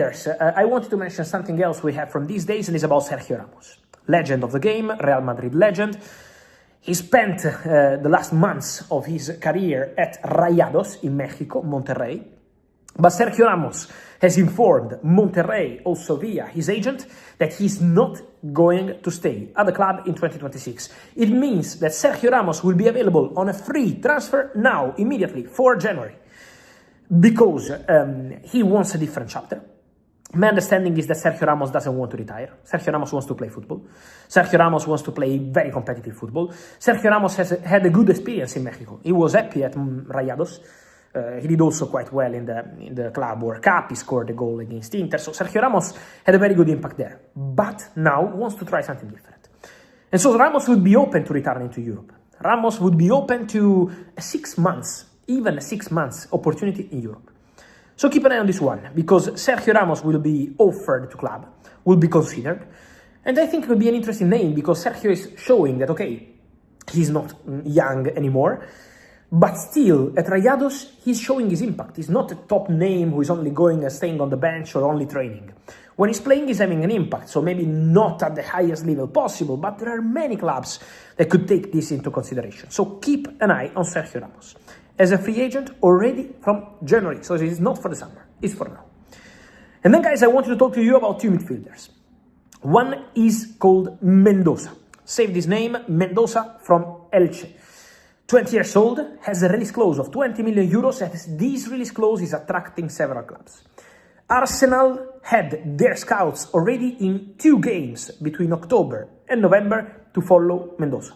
I wanted to mention something else we have from these days, and it's about Sergio Ramos. Legend of the game, Real Madrid legend. He spent the last months of his career at Rayados in Mexico, Monterrey. But Sergio Ramos has informed Monterrey, also via his agent, that he's not going to stay at the club in 2026. It means that Sergio Ramos will be available on a free transfer now, immediately, for January, because he wants a different chapter. My understanding is that Sergio Ramos doesn't want to retire. Sergio Ramos wants to play football. Sergio Ramos wants to play very competitive football. Sergio Ramos has had a good experience in Mexico. He was happy at Rayados. He did also quite well in the Club World Cup. He scored a goal against Inter. So Sergio Ramos had a very good impact there. But now wants to try something different. And so Ramos would be open to returning to Europe. Ramos would be open to even a 6 months opportunity in Europe. So keep an eye on this one, because Sergio Ramos will be offered to club, will be considered. And I think it will be an interesting name, because Sergio is showing that, okay, he's not young anymore, but still, at Rayados, he's showing his impact. He's not a top name who is only going and staying on the bench or only training. When he's playing, he's having an impact, so maybe not at the highest level possible, but there are many clubs that could take this into consideration. So keep an eye on Sergio Ramos as a free agent already from January. So it's not for the summer, it's for now. And then, guys, I wanted to talk to you about two midfielders. One is called Mendoza. Save this name, Mendoza from Elche. 20 years old, has a release clause of 20 million euros, and this release clause is attracting several clubs. Arsenal had their scouts already in 2 games between October and November to follow Mendoza.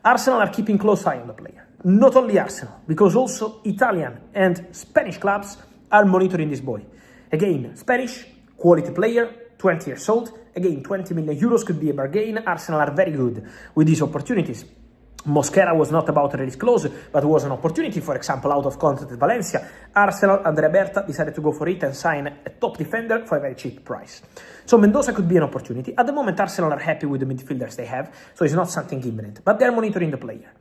Arsenal are keeping close eye on the player. Not only Arsenal, because also Italian and Spanish clubs are monitoring this boy. Again, Spanish, quality player, 20 years old. Again, 20 million euros could be a bargain. Arsenal are very good with these opportunities. Mosquera was not about a release clause, but was an opportunity, for example, out of contract at Valencia. Arsenal, Andrea Berta, decided to go for it and sign a top defender for a very cheap price. So Mendoza could be an opportunity. At the moment, Arsenal are happy with the midfielders they have, so it's not something imminent, but they're monitoring the player.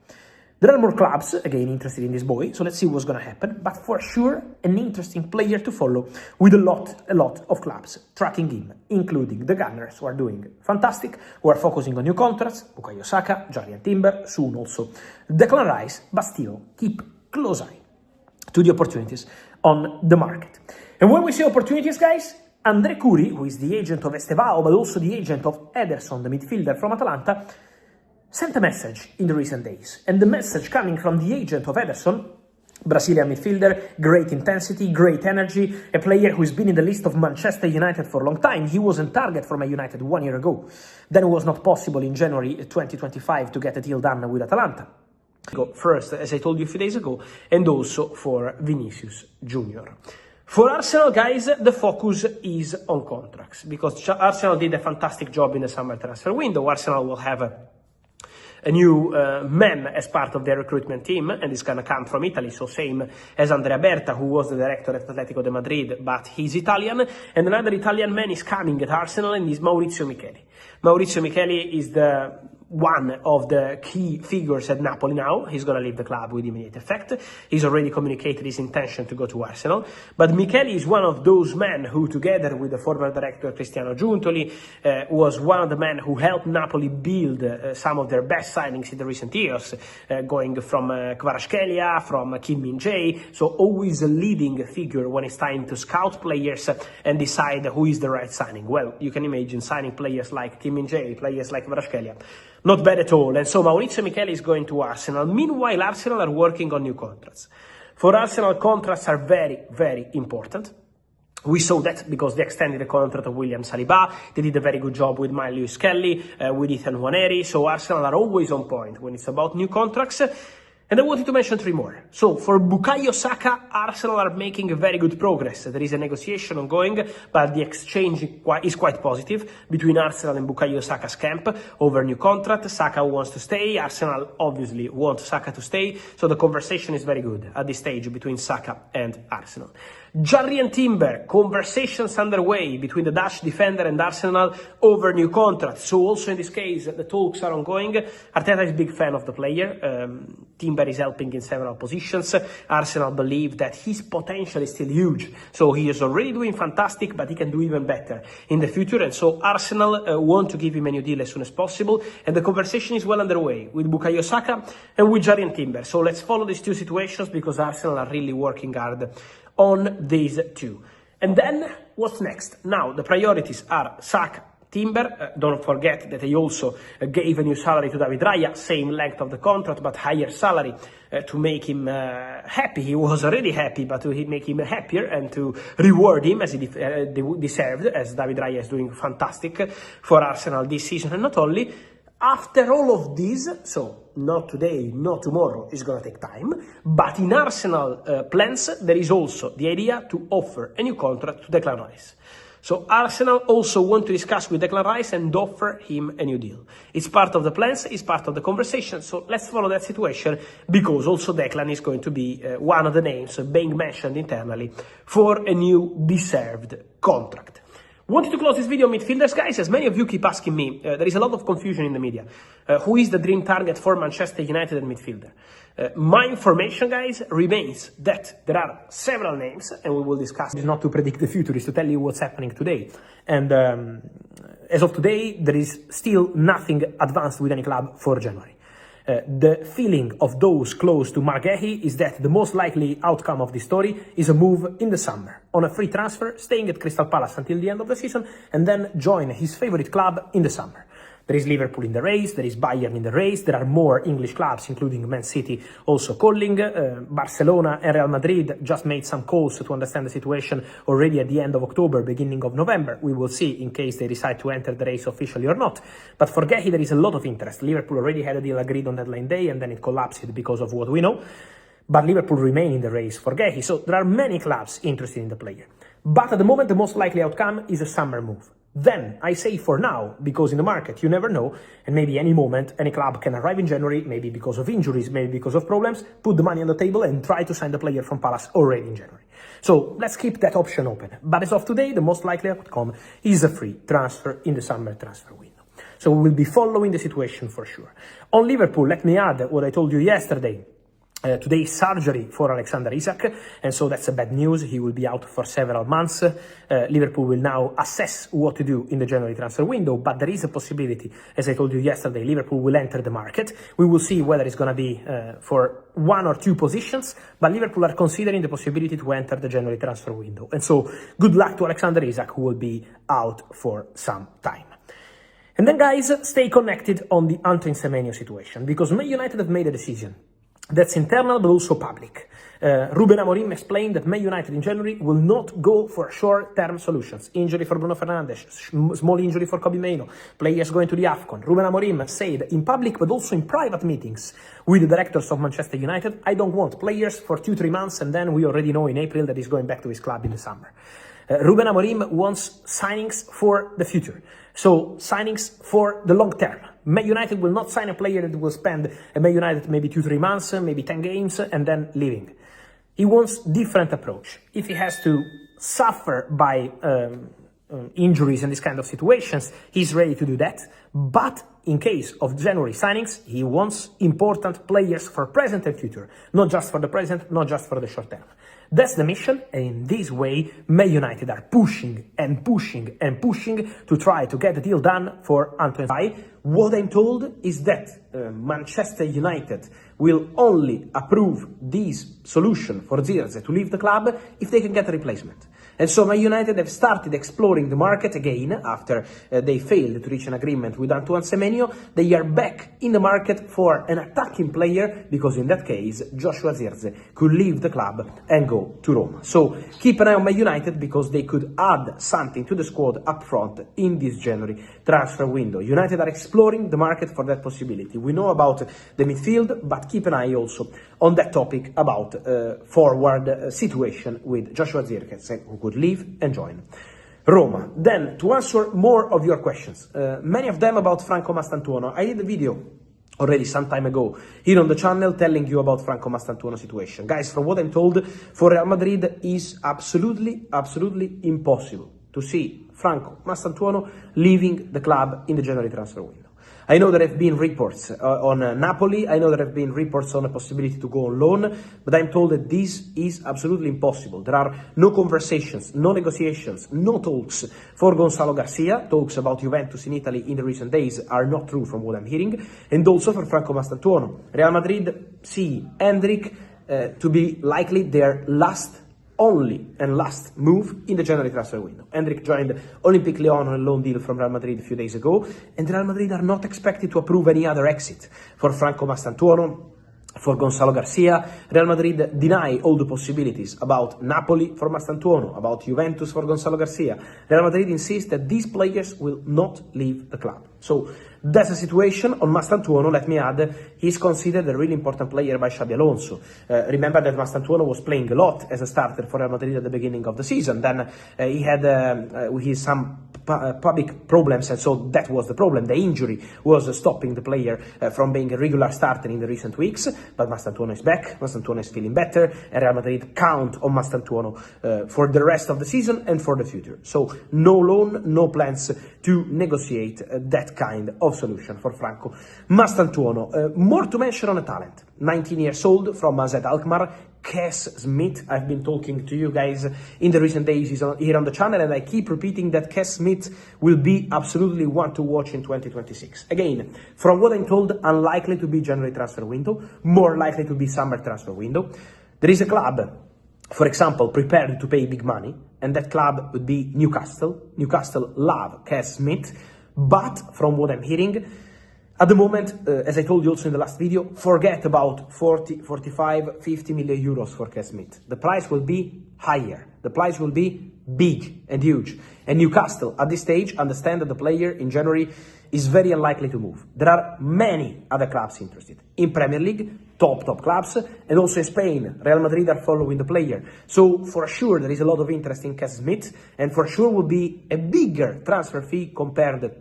There are more clubs, again, interested in this boy, so let's see what's going to happen. But for sure, an interesting player to follow with a lot of clubs tracking him, including the Gunners, who are doing fantastic, who are focusing on new contracts, Bukayo Saka, Jarian Timber, soon also Declan Rice, but still keep close eye to the opportunities on the market. And when we say opportunities, guys, Andre Curi, who is the agent of Estevao, but also the agent of Ederson, the midfielder from Atalanta, sent a message in the recent days. And the message coming from the agent of Ederson, Brazilian midfielder, great intensity, great energy, a player who's been in the list of Manchester United for a long time. He was on target for Man United 1 year ago. Then it was not possible in January 2025 to get a deal done with Atalanta. First, as I told you a few days ago, and also for Vinicius Junior. For Arsenal, guys, the focus is on contracts, because Arsenal did a fantastic job in the summer transfer window. Arsenal will have a new man as part of their recruitment team, and it's going to come from Italy, so same as Andrea Berta, who was the director at Atletico de Madrid, but he's Italian. And another Italian man is coming at Arsenal, and is Maurizio Micheli. Maurizio Micheli is one of the key figures at Napoli now. He's going to leave the club with immediate effect. He's already communicated his intention to go to Arsenal. But Micheli is one of those men who, together with the former director Cristiano Giuntoli, was one of the men who helped Napoli build some of their best signings in the recent years, going from Kvaratskhelia, from Kim Min-jae. So always a leading figure when it's time to scout players and decide who is the right signing. Well, you can imagine signing players like Kim Min-jae, players like Kvaratskhelia. Not bad at all. And so Maurizio Micheli is going to Arsenal. Meanwhile, Arsenal are working on new contracts. For Arsenal, contracts are very, very important. We saw that because they extended the contract of William Saliba. They did a very good job with Miles Lewis Kelly, with Ethan Nwaneri. So Arsenal are always on point when it's about new contracts. And I wanted to mention 3 more. So for Bukayo Saka, Arsenal are making very good progress. There is a negotiation ongoing, but the exchange is quite positive between Arsenal and Bukayo Saka's camp over new contract. Saka wants to stay. Arsenal obviously wants Saka to stay. So the conversation is very good at this stage between Saka and Arsenal. Jarry and Timber, conversations underway between the Dutch defender and Arsenal over new contracts. So also in this case, the talks are ongoing. Arteta is a big fan of the player. Timber is helping in several positions. Arsenal believe that his potential is still huge. So he is already doing fantastic, but he can do even better in the future. And so Arsenal want to give him a new deal as soon as possible. And the conversation is well underway with Bukayo Saka and with Jarry and Timber. So let's follow these two situations because Arsenal are really working hard on these two. And then what's next? Now the priorities are Saka, Timber. Don't forget that they also gave a new salary to David Raya, same length of the contract but higher salary to make him happy. He was already happy, but to make him happier and to reward him as he deserved, as David Raya is doing fantastic for Arsenal this season. And not only, after all of this, so not today, not tomorrow, it's going to take time, but in Arsenal plans, there is also the idea to offer a new contract to Declan Rice. So Arsenal also want to discuss with Declan Rice and offer him a new deal. It's part of the plans, it's part of the conversation, so let's follow that situation because also Declan is going to be one of the names being mentioned internally for a new deserved contract. Wanted to close this video on midfielders, guys, as many of you keep asking me. There is a lot of confusion in the media. Who is the dream target for Manchester United and midfielder? My information, guys, remains that there are several names, and we will discuss. It's not to predict the future, it's to tell you what's happening today. And as of today, there is still nothing advanced with any club for January. The feeling of those close to Marc Guéhi is that the most likely outcome of this story is a move in the summer, on a free transfer, staying at Crystal Palace until the end of the season, and then join his favorite club in the summer. There is Liverpool in the race, there is Bayern in the race, there are more English clubs, including Man City, also calling. Barcelona and Real Madrid just made some calls to understand the situation already at the end of October, beginning of November. We will see in case they decide to enter the race officially or not. But for Guéhi, there is a lot of interest. Liverpool already had a deal agreed on deadline day, and then it collapsed because of what we know. But Liverpool remain in the race for Guéhi, so there are many clubs interested in the player. But at the moment, the most likely outcome is a summer move. Then, I say for now, because in the market you never know, and maybe any moment any club can arrive in January, maybe because of injuries, maybe because of problems, put the money on the table and try to sign the player from Palace already in January. So let's keep that option open. But as of today, the most likely outcome is a free transfer in the summer transfer window. So we will be following the situation for sure. On Liverpool, let me add what I told you yesterday. Today's surgery for Alexander Isak, and so that's a bad news. He will be out for several months. Liverpool will now assess what to do in the January transfer window, but there is a possibility, as I told you yesterday, Liverpool will enter the market. We will see whether it's going to be for one or two positions, but Liverpool are considering the possibility to enter the January transfer window. And so good luck to Alexander Isak, who will be out for some time. And then, guys, stay connected on the Antoine Semenyo situation, because Man United have made a decision. That's internal, but also public. Ruben Amorim explained that Man United in January will not go for short-term solutions. Injury for Bruno Fernandes, small injury for Kobbie Mainoo, players going to the AFCON. Ruben Amorim said in public, but also in private meetings with the directors of Manchester United, I don't want players for 2-3 months, and then we already know in April that he's going back to his club in the summer. Ruben Amorim wants signings for the future. So signings for the long term. Man United will not sign a player that will spend at Man United maybe 2-3 months, maybe 10 games, and then leaving. He wants different approach. If he has to suffer by injuries and these kind of situations, he's ready to do that. But in case of January signings, he wants important players for present and future, not just for the present, not just for the short term. That's the mission, and in this way, Man United are pushing and pushing and pushing to try to get the deal done for Antoine. What I'm told is that Manchester United will only approve this solution for Zirze to leave the club if they can get a replacement. And so Man United have started exploring the market again after they failed to reach an agreement with Antoine Semenyo. They are back in the market for an attacking player because in that case Joshua Zirze could leave the club and go to Roma. So keep an eye on Man United because they could add something to the squad up front in this January transfer window. United are exploring the market for that possibility. We know about the midfield, but keep an eye also on that topic about forward situation with Joshua Zirkzee, who could leave and join Roma. Then, to answer more of your questions, many of them about Franco Mastantuono, I did a video already some time ago here on the channel, telling you about Franco Mastantuono situation. Guys, from what I'm told, for Real Madrid is absolutely impossible to see Franco Mastantuono leaving the club in the January transfer window. I know there have been reports on Napoli, I know there have been reports on a possibility to go on loan, but I'm told that this is absolutely impossible. There are no conversations, no negotiations, no talks for Gonzalo Garcia. Talks about Juventus in Italy in the recent days are not true from what I'm hearing, and also for Franco Mastantuono. Real Madrid see Endrick to be likely their only last move in the January transfer window. Endrick joined Olympique Lyon on a loan deal from Real Madrid a few days ago, and Real Madrid are not expected to approve any other exit for Franco Mastantuono, for Gonzalo Garcia. Real Madrid deny all the possibilities about Napoli for Mastantuono, about Juventus for Gonzalo Garcia. Real Madrid insists that these players will not leave the club. So that's the situation. On Mastantuono, let me add, he's considered a really important player by Xabi Alonso. Remember that Mastantuono was playing a lot as a starter for Real Madrid at the beginning of the season. Then he had some public problems, and so that was the problem. The injury was stopping the player from being a regular starter in the recent weeks, but Mastantuono is back, Mastantuono is feeling better, and Real Madrid count on Mastantuono for the rest of the season and for the future. So no loan, no plans to negotiate that kind of solution for Franco Mastantuono. More to mention on a talent, 19 years old from AZ Alkmaar, Kes Smith. I've been talking to you guys in the recent days here on the channel, and I keep repeating that Kes Smith will be absolutely one to watch in 2026. Again, from what I'm told, unlikely to be January transfer window, more likely to be summer transfer window. There is a club, for example, prepared to pay big money, and that club would be Newcastle. Newcastle love Kes Smith, but from what I'm hearing, at the moment, as I told you also in the last video, forget about 40, 45, 50 million euros for Kes Smith. The price will be higher. The price will be big and huge. And Newcastle, at this stage, understand that the player in January is very unlikely to move. There are many other clubs interested. In Premier League, top clubs, and also in Spain, Real Madrid are following the player. So for sure, there is a lot of interest in Kes Smith, and for sure will be a bigger transfer fee compared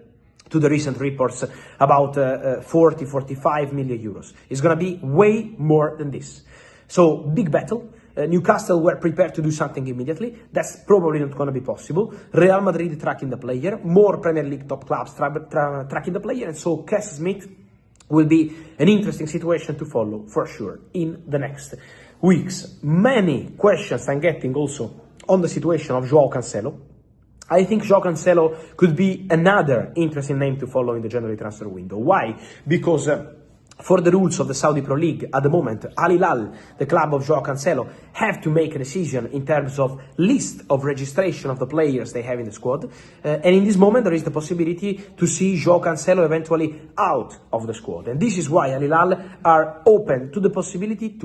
to the recent reports about 40, 45 million euros. It's going to be way more than this. So, big battle. Newcastle were prepared to do something immediately. That's probably not going to be possible. Real Madrid tracking the player. More Premier League top clubs tracking the player. And so, Kes Smith will be an interesting situation to follow, for sure, in the next weeks. Many questions I'm getting also on the situation of Joao Cancelo. I think Joao Cancelo could be another interesting name to follow in the January transfer window. Why? Because for the rules of the Saudi Pro League at the moment, Al Hilal, the club of Joao Cancelo, have to make a decision in terms of list of registration of the players they have in the squad. And in this moment, there is the possibility to see Joao Cancelo eventually out of the squad. And this is why Al Hilal are open to the possibility to